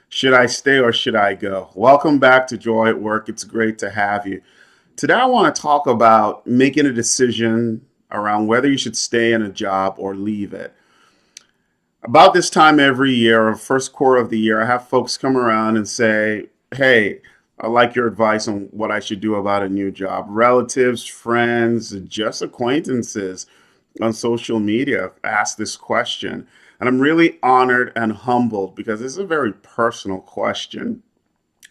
Should I stay or should I go? Welcome back to Joy at Work. It's great to have you. Today, I want to talk about making a decision around whether you should stay in a job or leave it. About this time every year, or first quarter of the year, I have folks come around and say, "Hey, I like your advice on what I should do about a new job." Relatives, friends, just acquaintances on social media ask this question. And I'm really honored and humbled because this is a very personal question.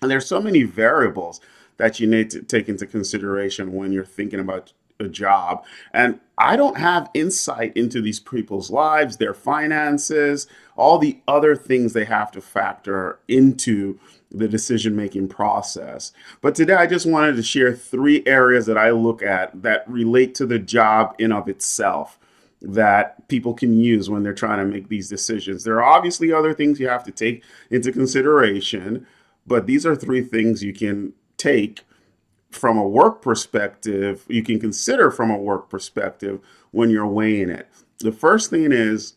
And there's so many variables that you need to take into consideration when you're thinking about a job. And I don't have insight into these people's lives, their finances, all the other things they have to factor into the decision making process. But today I just wanted to share three areas that I look at that relate to the job in of itself that people can use when they're trying to make these decisions. There are obviously other things you have to take into consideration, but these are three things you can take from a work perspective, you can consider from a work perspective when you're weighing it. The first thing is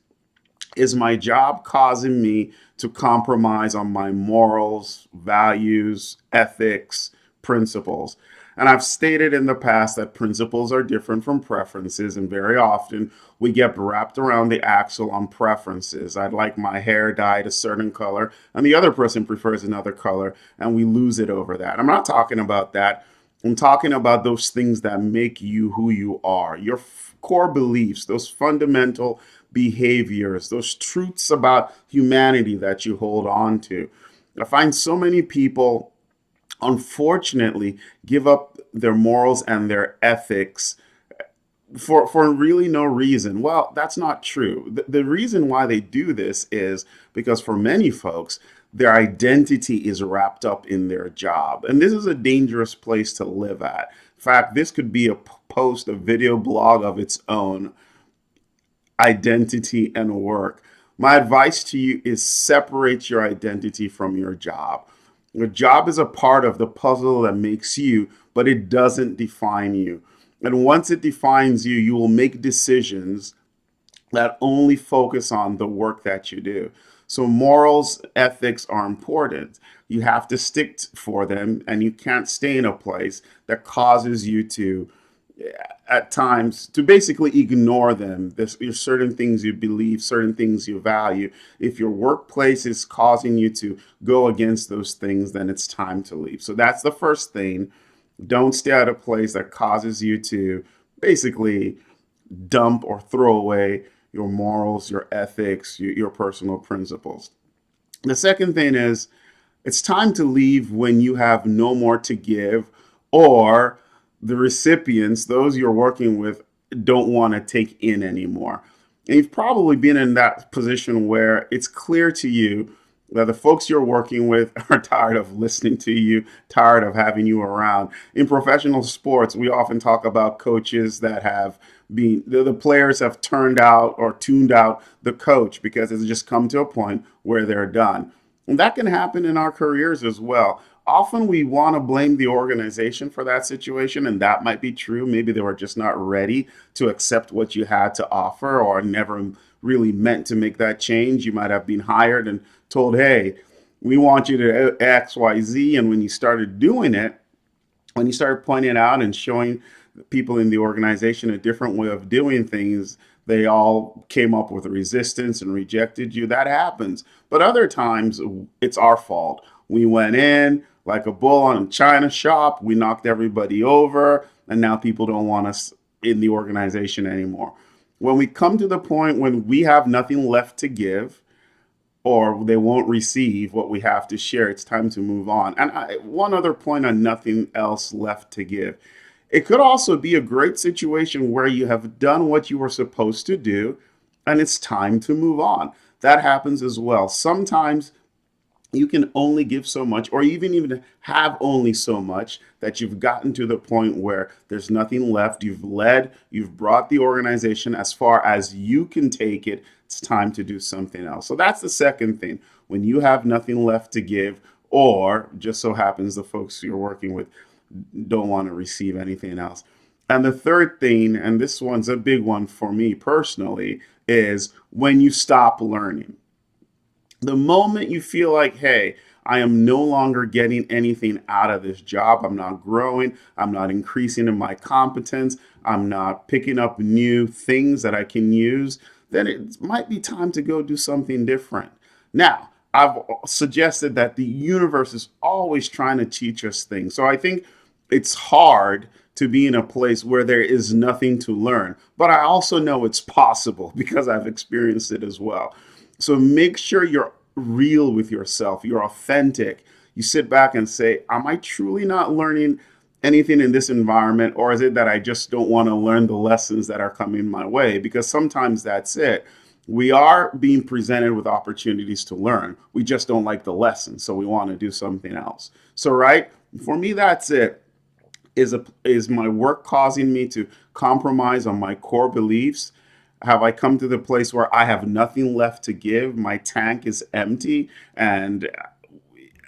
my job causing me to compromise on my morals, values, ethics, principles? And I've stated in the past that principles are different from preferences, and very often we get wrapped around the axle on preferences. I'd like my hair dyed a certain color, and the other person prefers another color, and we lose it over that. I'm not talking about that. I'm talking about those things that make you who you are, your core beliefs, those fundamental behaviors, those truths about humanity that you hold on to. I find so many people, unfortunately, give up their morals and their ethics for really no reason. Well, that's not true. The reason why they do this is because for many folks, their identity is wrapped up in their job. And this is a dangerous place to live at. In fact, this could be a post, a video blog of its own: identity and work. My advice to you is separate your identity from your job. Your job is a part of the puzzle that makes you, but it doesn't define you. And once it defines you, you will make decisions that only focus on the work that you do. So morals, ethics are important. You have to for them, and you can't stay in a place that causes you to, at times, to basically ignore them. There's certain things you believe, certain things you value. If your workplace is causing you to go against those things, then it's time to leave. So that's the first thing. Don't stay at a place that causes you to basically dump or throw away your morals, your ethics, your personal principles. The second thing is it's time to leave when you have no more to give, or the recipients, those you're working with, don't want to take in anymore. And you've probably been in that position where it's clear to you that the folks you're working with are tired of listening to you, tired of having you around. In professional sports, we often talk about coaches that have been, the players have turned out or tuned out the coach because it's just come to a point where they're done. And that can happen in our careers as well. Often we want to blame the organization for that situation, and that might be true. Maybe they were just not ready to accept what you had to offer, or never really meant to make that change. You might have been hired and told, "Hey, we want you to XYZ." And when you started doing it, when you started pointing out and showing people in the organization a different way of doing things, they all came up with resistance and rejected you. That happens. But other times, it's our fault. We went in like a bull on a china shop, we knocked everybody over, and now people don't want us in the organization anymore. When we come to the point when we have nothing left to give, or they won't receive what we have to share, it's time to move on. And one other point on nothing else left to give. It could also be a great situation where you have done what you were supposed to do and it's time to move on. That happens as well. Sometimes you can only give so much, or even have only so much, that you've gotten to the point where there's nothing left. You've led, you've brought the organization as far as you can take it. It's time to do something else. So that's the second thing. When you have nothing left to give, or just so happens the folks you're working with don't want to receive anything else. And the third thing, and this one's a big one for me personally, is when you stop learning. The moment you feel like, hey, I am no longer getting anything out of this job. I'm not growing. I'm not increasing in my competence. I'm not picking up new things that I can use. Then it might be time to go do something different. Now, I've suggested that the universe is always trying to teach us things. So I think it's hard to be in a place where there is nothing to learn. But I also know it's possible because I've experienced it as well. So make sure you're real with yourself, you're authentic. You sit back and say, am I truly not learning anything in this environment? Or is it that I just don't want to learn the lessons that are coming my way? Because sometimes that's it. We are being presented with opportunities to learn. We just don't like the lesson, so we want to do something else. So, right, for me, that's it. Is my work causing me to compromise on my core beliefs? Have I come to the place where I have nothing left to give? My tank is empty, and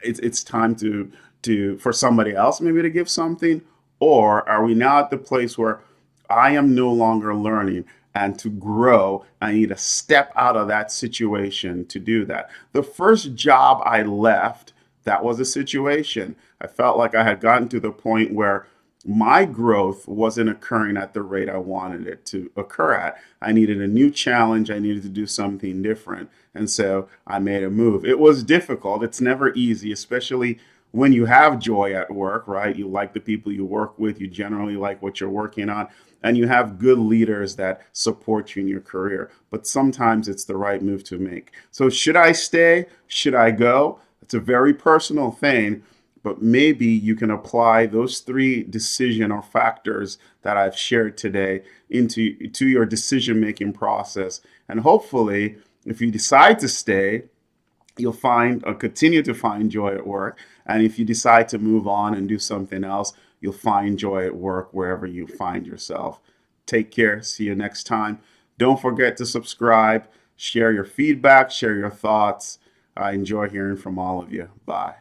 it's time to for somebody else maybe to give something? Or are we now at the place where I am no longer learning, and to grow, I need to step out of that situation to do that? The first job I left, that was a situation. I felt like I had gotten to the point where my growth wasn't occurring at the rate I wanted it to occur at. I needed a new challenge. I needed to do something different. And so I made a move. It was difficult. It's never easy, especially when you have joy at work, right? You like the people you work with. You generally like what you're working on. And you have good leaders that support you in your career. But sometimes it's the right move to make. So should I stay? Should I go? It's a very personal thing, but maybe you can apply those three decision or factors that I've shared today into to your decision making process. And hopefully, if you decide to stay, you'll find or continue to find joy at work. And if you decide to move on and do something else, you'll find joy at work wherever you find yourself. Take care. See you next time. Don't forget to subscribe, share your feedback, share your thoughts. I enjoy hearing from all of you. Bye.